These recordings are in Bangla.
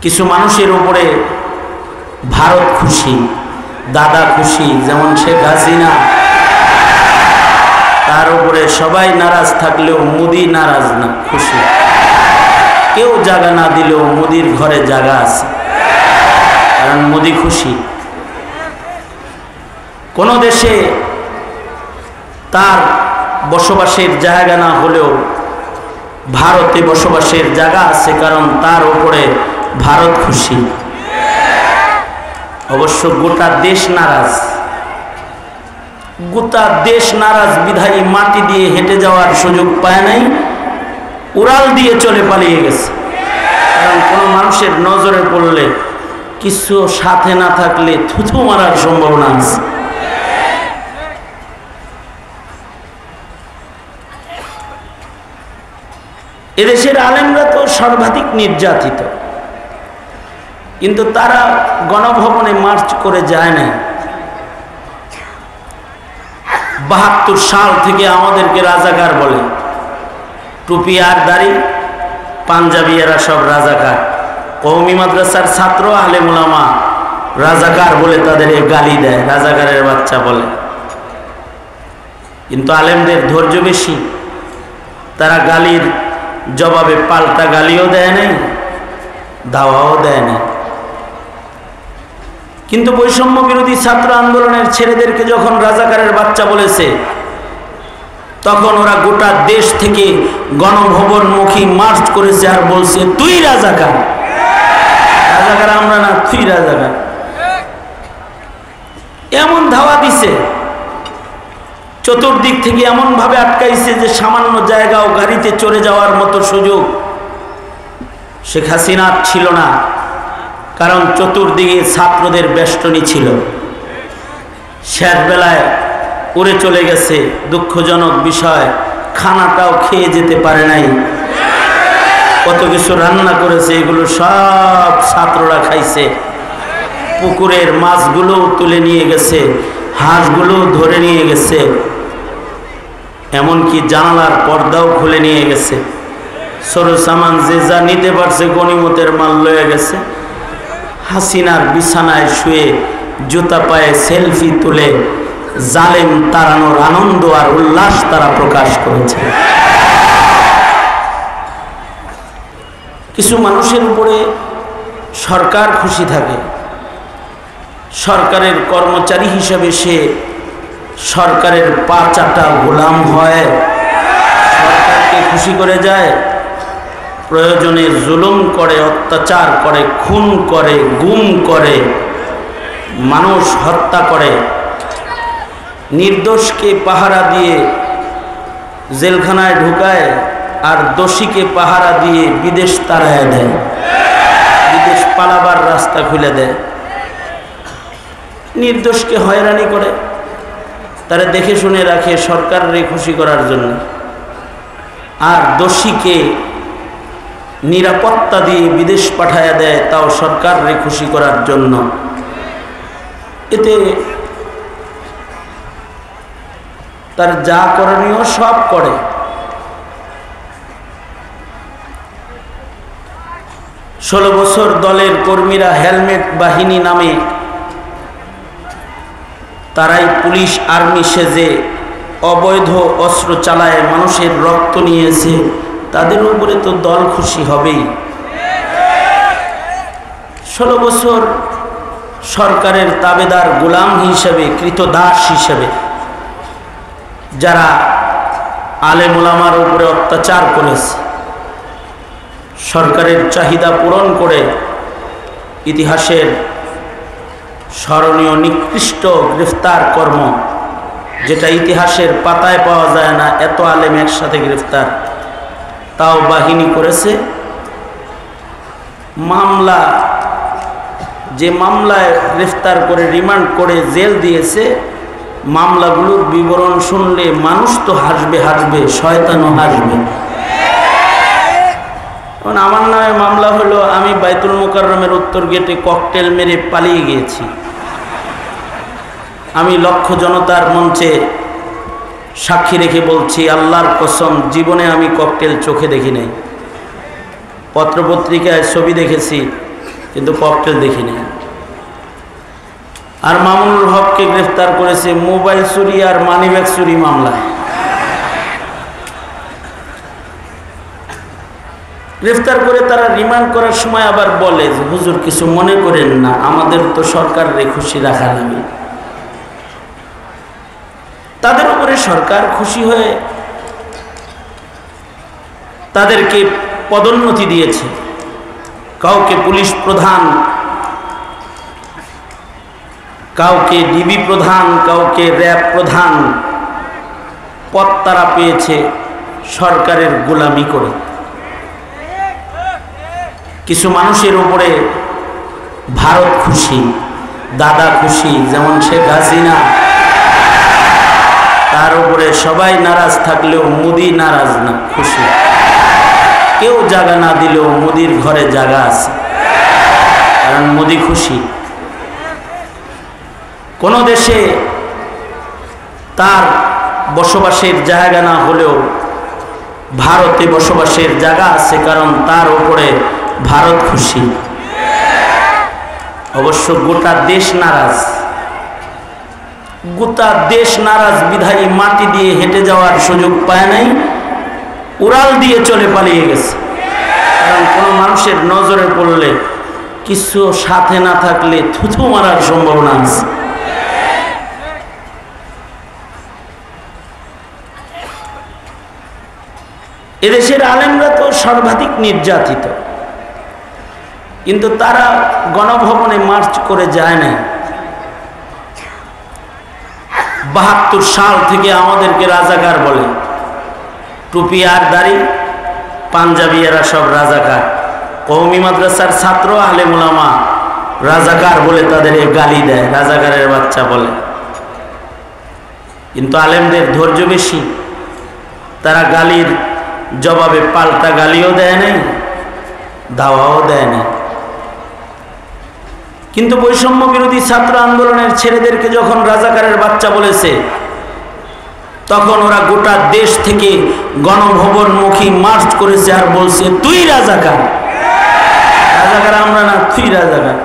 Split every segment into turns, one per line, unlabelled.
কিছু মানুষের উপরে ভারত খুশি, দাদা খুশি, যেমন শেখ হাসিনা, তার উপরে সবাই নারাজ থাকলেও মোদি নারাজ না, খুশি। কেউ জায়গা না দিলেও মোদির ঘরে জায়গা আছে, কারণ মোদি খুশি। কোন দেশে তার বসবাসের জায়গা না হলেও ভারতে বসবাসের জায়গা আছে, কারণ তার উপরে ভারত খুশি। অবশ্য গোটা দেশ নারাজ, গোটা দেশ নারাজ বিধায়ী মাটি দিয়ে হেঁটে যাওয়ার সুযোগ পায় নাই, উড়াল দিয়ে চলে পালিয়ে গেছে। কারণ কোন মানুষের নজরে পড়লে কিছু সাথে না থাকলে থুথু মারার সম্ভাবনা আছে। এদেশের আলেমরা তো সর্বাধিক নির্যাতিত, কিন্তু তারা গণভবনে মার্চ করে যায় নাই। ৭২ সাল থেকে আমাদেরকে রাজাকার বলে, টুপি আর দাড়ি, পাঞ্জাবি, এরা সব রাজাকার। কওমি মাদ্রাসার ছাত্র আলেম উলামা রাজাকার বলে তাদের গালি দেয়, রাজাকারের বাচ্চা বলে। কিন্তু আলেমদের ধৈর্য বেশি, তারা গালির জবাবে পাল্টা গালিও দেয় নাই, দাওয়াও দেয় নাই। কিন্তু বৈষম্য বিরোধী ছাত্র আন্দোলনের ছেলেদেরকে যখন রাজাকারের বাচ্চা বলেছে, তখন ওরা গোটা দেশ থেকে গণভবনমুখী মার্চ করেছে আর বলছে, তুই রাজাকার। রাজাকার আমরা না, তুই রাজাকার। এমন ধাওয়া দিছে, চতুর্দিক থেকে এমন ভাবে আটকাইছে যে সামান্য জায়গাও গাড়িতে চড়ে যাওয়ার মতো সুযোগ শেখ হাসিনার ছিল না, কারণ চতুর্দিকে ছাত্রদের বেষ্টনী ছিল। শেষ বেলায় উড়ে চলে গেছে, দুঃখজনক বিষয়, খানাটাও খেয়ে যেতে পারে নাই। কত কিছু রান্না করেছে, এগুলো সব ছাত্ররা খাইছে। পুকুরের মাছগুলো তুলে নিয়ে গেছে, হাঁসগুলো ধরে নিয়ে গেছে, এমনকি জানালার পর্দাও খুলে নিয়ে গেছে। সরু সামান যে যা নিতে পারছে গনিমতের মাল লয়ে গেছে। হাসিনার বিছানায় শুয়ে জুতা পায়ে সেলফি তুলে জালেম তাড়ানোর আনন্দ আর উল্লাস তারা প্রকাশ করেছে। কিছু মানুষের উপরে সরকার খুশি থাকে, সরকারের কর্মচারী হিসাবে সে সরকারের পা চাটা গোলাম হয়, সরকারকে খুশি করে যায়, প্রয়োজনে জুলুম করে, অত্যাচার করে, খুন করে, গুম করে, মানুষ হত্যা করে, নির্দোষকে পাহারা দিয়ে জেলখানায় ঢুকায় আর দোষীকে পাহারা দিয়ে বিদেশ তাড়ায় দেয়, বিদেশ পালাবার রাস্তা খুলে দেয়। নির্দোষকে হয়রানি করে, তারা দেখে শুনে রাখে সরকারকে খুশি করার জন্য, আর দোষীকে নিরাপত্তা দিয়ে বিদেশ পাঠায়া দেয়, তাও সরকারকে খুশি করার জন্য। এতে তার যা করণীয় সব করে। ষোলো বছর দলের কর্মীরা হেলমেট বাহিনী নামে, তারাই পুলিশ আর্মি সেজে অবৈধ অস্ত্র চালায়, মানুষের রক্ত নিয়েছে, তাদের উপরে তো দল খুশি হবেই। 16 বছর সরকারের তাবেদার গোলাম হিসেবে, কৃতদাস হিসেবে যারা আলেম ওলামার উপরে অত্যাচার করেছে, সরকারের চাহিদা পূরণ করে ইতিহাসের স্মরণীয় নিকৃষ্ট গ্রেফতার কর্ম, যেটা ইতিহাসের পাতায় পাওয়া যায় না, এত আলেম একসাথে গ্রেফতার, তাও বাহিনী করেছে। মামলা, যে মামলায় গ্রেফতার করে রিমান্ড করে জেল দিয়েছে, মামলাগুলোর বিবরণ শুনলে মানুষ তো হাসবে হাসবে, শয়তানও হাসবে। কারণ আমার নামে মামলা হলো, আমি বাইতুল মুকাররমের উত্তর গেটে ককটেল মেরে পালিয়ে গিয়েছি। আমি লক্ষ জনতার মঞ্চে সাক্ষী রেখে বলছি, আল্লাহর কসম, জীবনে আমি ককটেল চোখে দেখি নাই। পত্রপত্রিকায় ছবি দেখেছি, কিন্তু ককটেল দেখিনি। আর মামুনুল হককে গ্রেফতার করেছে মোবাইল চুরি আর মানিব্যাগ চুরি মামলায়। গ্রেফতার করে তারা রিমান্ড করার সময় আবার বলে যে হুজুর কিছু মনে করেন না, আমাদের তো সরকারের খুশি রাখা লাগবে। তাদের উপরে সরকার খুশি হয়ে তাদেরকে পদোন্নতি দিয়েছে। কাউকে পুলিশ প্রধান, কাউকে ডিবি প্রধান, কাউকে র্যাব প্রধান পদ তারা পেয়েছে সরকারের গোলামি করে। কিছু মানুষের উপরে ভারত খুশি, দাদা খুশি, যেমন শেখ হাসিনা, তার উপরে সবাই নারাজ থাকলেও মোদি নারাজ না, খুশি। কেউ জায়গা না দিলেও মোদির ঘরে জায়গা আছে, কারণ মোদি খুশি। কোন দেশে তার বসবাসের জায়গা না হলেও ভারতে বসবাসের জায়গা আছে, কারণ তার উপরে ভারত খুশি। অবশ্য গোটা দেশ নারাজ, গোটা দেশ নারাজ বিধায়ী মাটি দিয়ে হেঁটে যাওয়ার সুযোগ পায় নাই, উড়াল দিয়ে চলে পালিয়ে গেছে। কারণ কোনো মানুষের নজরে পড়লে কিছু সাথে না থাকলে থুথু মারার সম্ভাবনা আছে। এদেশের আলেমরা তো সর্বাধিক নির্যাতিত, কিন্তু তারা গণভবনে মার্চ করে যায় না। ৭২ সাল থেকে আমাদেরকে রাজাকার বলে, টুপি আর দাড়ি, পাঞ্জাবিয়ারা সব রাজাকার। কওমি মাদ্রাসার ছাত্র আলেম উলামা রাজাকার বলে তাদের গালি দেয়, রাজাকারের বাচ্চা বলে। কিন্তু আলেমদের ধৈর্য বেশি, তারা গালির জবাবে পাল্টা গালিও দেয় নাই, দাওয়াও দেয় না। কিন্তু বৈষম্য বিরোধী ছাত্র আন্দোলনের ছেলেদেরকে যখন রাজাকারের বাচ্চা বলেছে, তখন ওরা গোটা দেশ থেকে গণভবনমুখী মার্চ করেছে আর বলছে তুই রাজাকার। রাজাকার আমরা না, তুই রাজাকার।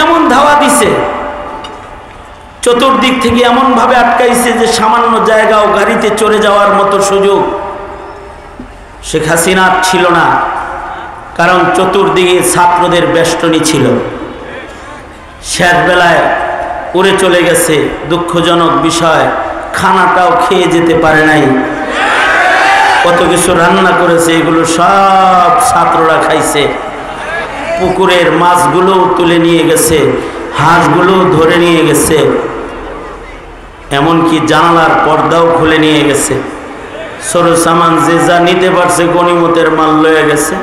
এমন ধাওয়া দিছে, চতুর্দিক থেকে এমন ভাবে আটকাইছে যে সামান্য জায়গাও গাড়িতে চড়ে যাওয়ার মতো সুযোগ শেখ হাসিনার ছিল না, কারণ চতুর্দিকে ছাত্রদের বেষ্টনী ছিল। শেষ বেলায় উড়ে চলে গেছে, দুঃখজনক বিষয়, খানাটাও খেয়ে যেতে পারে নাই। কত কিছু রান্না করেছে, এগুলো সব ছাত্ররা খাইছে। পুকুরের মাছগুলো তুলে নিয়ে গেছে, হাঁসগুলো ধরে নিয়ে গেছে, এমনকি জানালার পর্দাও খুলে নিয়ে গেছে। সরু সামান যে যা নিতে পারছে গনিমতের মাল লয়ে গেছে।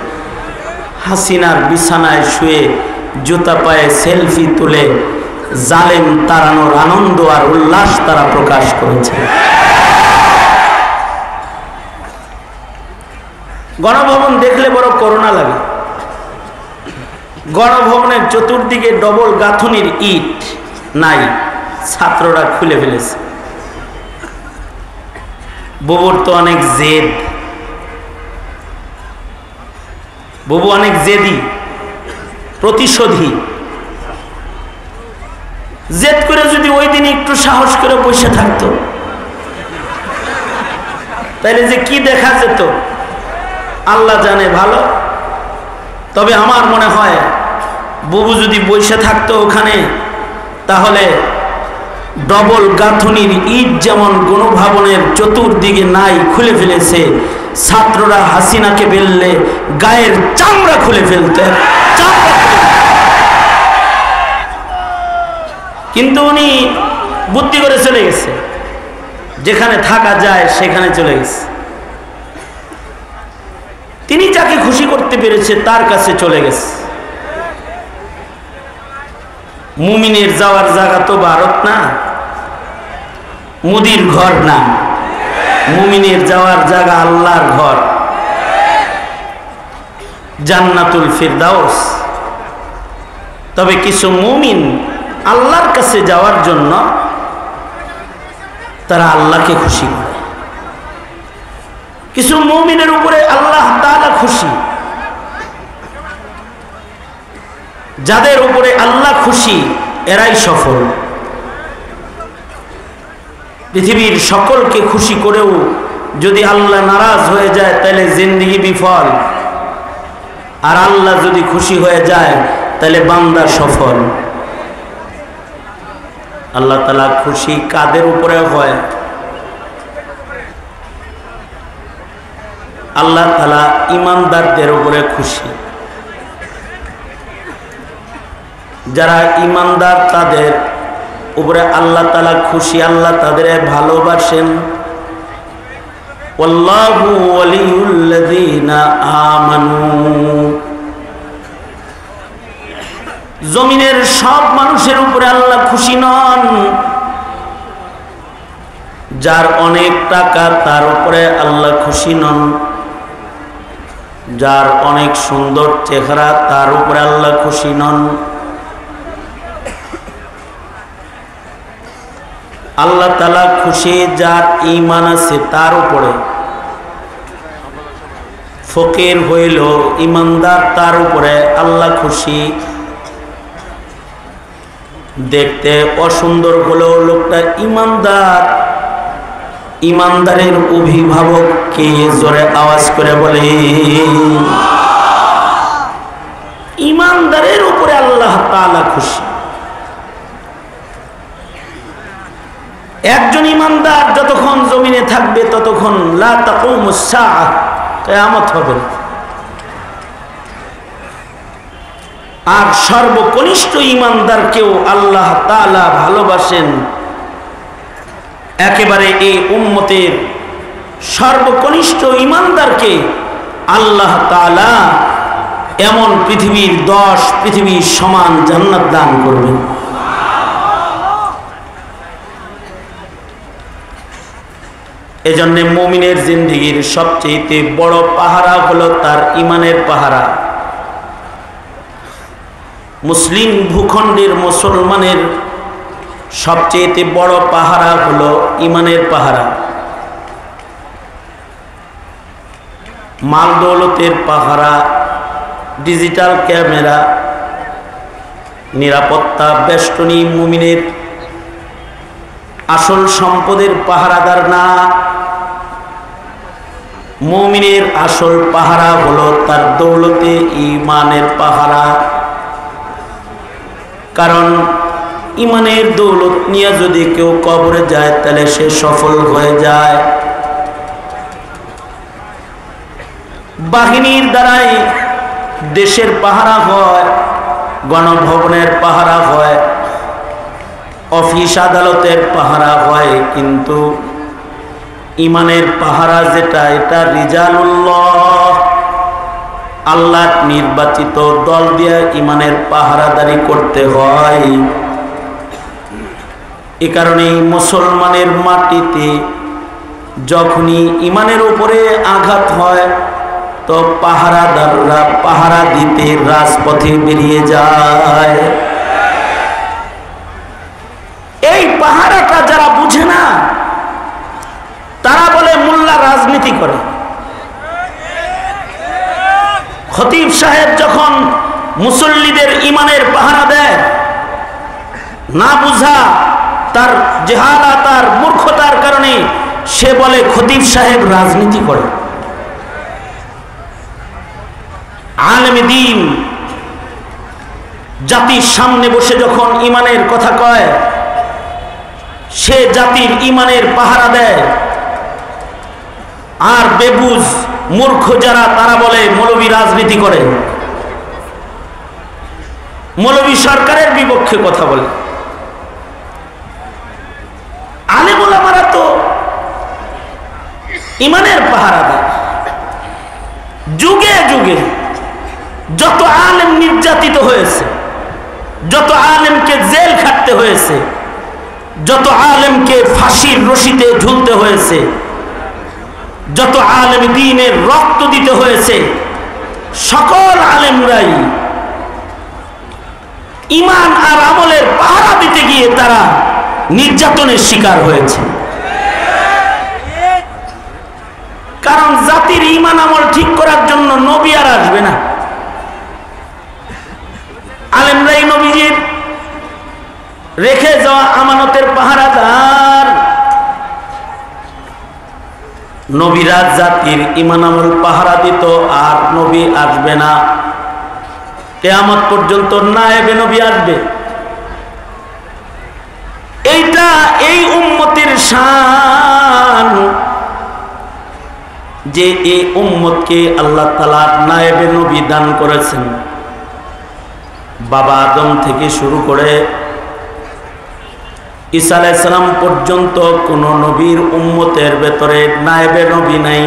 হাসিনার বিছানায় শুয়ে জুতা পায়ে সেলফি তুলে জালেম তাড়ানোর আনন্দ আর উল্লাস তারা প্রকাশ করেছে। গণভবন দেখলে বড় করুণা লাগে। গণভবনের চতুর্দিকে ডবল গাঁথুনির ইট নাই, ছাত্ররা খুলে ফেলেছে। বুবুর তো অনেক জেদ, বুবু অনেক জেদি, প্রতিশোধী। জেদ করে যদি ওই দিন একটু সাহস করে বসে থাকতো, তাইলে যে কি দেখা যেত আল্লাহ জানে ভালো। তবে আমার মনে হয় বুবু যদি বসে থাকতো ওখানে, তাহলে ডবল গাঁথুনির ইট যেমন গণভবনের চতুর্দিকে নাই, খুলে ফেলেছে, ছাত্ররা হাসিনাকে বেললে গায়ের চামড়া খুলে ফেলতে। কিন্তু উনি বুদ্ধি করে চলে গেছে, যেখানে থাকা যায় সেখানে চলে গেছে। তিনি যাকে খুশি করতে পেরেছে তার কাছে চলে গেছে। মুমিনের যাওয়ার জায়গা তো ভারত না, মুদির ঘর না। মুমিনের যাওয়ার জায়গা আল্লাহর ঘর, জান্নাতুল ফিরদাউস। তবে কিছু মুমিন আল্লাহর কাছে যাওয়ার জন্য তারা আল্লাহকে খুশি করে। কিছু মুমিনের উপরে আল্লাহ তাআলা খুশি, যাদের উপরে আল্লাহ খুশি এরাই সফল। পৃথিবীর সকলকে খুশি করেও যদি আল্লাহ নারাজ হয়ে যায় তাহলে জিন্দেগি বিফল, আর আল্লাহ যদি খুশি হয়ে যায় তাহলে বান্দা সফল। আল্লাহ তাআলা খুশি কাদের উপরে হয়? আল্লাহ তাআলা ঈমানদারদের উপরে খুশি। যারা ঈমানদার তাদের উপরে আল্লাহ তাআলা খুশি, আল্লাহ তাদের ভালোবাসেন। ওয়াল্লাহু ওয়ালিউল্লাযীনা আমানু। জমিনের সব মানুষের উপরে আল্লাহ খুশি নন। যার অনেক টাকা তার উপরে আল্লাহ খুশি নন। যার অনেক সুন্দর চেহারা তার উপরে আল্লাহ খুশি নন। আল্লাহ তাআলা খুশি যার ঈমান আছে তার উপরে। ফকির হইল ঈমানদার তার উপরে আল্লাহ খুশি। দেখতে অসুন্দর হলেও লোকটা ঈমানদার। ঈমানদারের অভিভাবক কে? জোরে আওয়াজ করে বলে। ঈমানদারের উপরে আল্লাহ তাআলা খুশি। একজন ঈমানদার যতক্ষণ জমিনে থাকবে ততক্ষণ লা তাকুমুস সাআহ, কিয়ামত হবে না। আর সর্বকনিষ্ঠ ঈমানদারকেও আল্লাহ তাআলা ভালোবাসেন। একেবারে এই উম্মতের সর্বকনিষ্ঠ ঈমানদারকে আল্লাহ তাআলা এমন পৃথিবীর 10 পৃথিবীর সমান জান্নাত দান করবেন। এজন্য মুমিনের জিন্দেগীর সবচেয়ে বড় পাহারা হলো তার ঈমানের পাহারা। মুসলিম ভূখণ্ডের মুসলমানের সবচেয়ে বড় পাহারা হলো ঈমানের পাহারা। মাল দৌলতের পাহারা, ডিজিটাল ক্যামেরা, নিরাপত্তা বেষ্টনী মুমিনের আসল সম্পদের পাহারাদার না। মুমিনের আসল পাহারা হলো তার দৌলতে ঈমানের পাহারা। কারণ ঈমানের দৌলত নিয়ে যদি কেউ কবরে যায় তাহলে সে সফল হয়ে যায়। বাহিনীর দ্বারাই দেশের পাহারা হয়, গণভবনের পাহারা হয়, অফিস আদালতের পাহারা হয়, কিন্তু ঈমানের পাহারা যেটা, এটা রিজালুল্লাহ, আল্লাহ নির্বাচিত দল দিয়ে ঈমানের পাহারাদারি করতে হয়। এ কারণে মুসলমানের মাটিতে যখনই ঈমানের উপরে আঘাত হয় তো পাহারাদাররা পাহারা দিতে রাজপথে বেরিয়ে যায়। এই পাহারাটা যারা বুঝে না তারা বলে মোল্লা রাজনীতি করে। খতিব সাহেব যখন মুসল্লিদের ঈমানের পাহারা দেয়, না বুঝা তার জেহালাত আর মূর্খতার কারণে সে বলে খতিব সাহেব রাজনীতি করে। আলেম দ্বীন জাতির সামনে বসে যখন ঈমানের কথা কয়, সে জাতির ঈমানের পাহারা দেয়। আর বেবুজ মূর্খ যারা তারা বলে মৌলবী রাজনীতি করে, মৌলবী সরকারের বিপক্ষে কথা বলে। আলেম ওলামারা তো ঈমানের পাহারা দেয়। যুগে যুগে যত আলেম নির্যাতিত হয়েছে, যত আলেমকে জেল খাটতে হয়েছে, যত আলেমকে ফাঁসির রশিতে ঝুলতে হয়েছে, যত আলেম দ্বীনের রক্ত দিতে হয়েছে, সকল আলেমরাই ঈমান আর আমলের পাহারা দিতে গিয়ে তারা নির্যাতনের শিকার হয়েছে। কারণ জাতির ঈমান আমল ঠিক করার জন্য নবী আর আসবে না, আলেম রেখে যাওয়া আমানতের পাহারাদার। নবীরা জাতির ঈমান আমল পাহারা দিত, আর নবী আসবে না, কিয়ামত পর্যন্ত নায়েবে নবী আসবে। এইটা এই উম্মতের শান যে এই উম্মতকে আল্লাহ তাআলা নায়েবে নবী দান করেছেন। বাবা আদম থেকে শুরু করে ঈসা আলাইহিস সালাম পর্যন্ত কোন নবীর উম্মতের ভেতরে নায়েবে নবী নাই।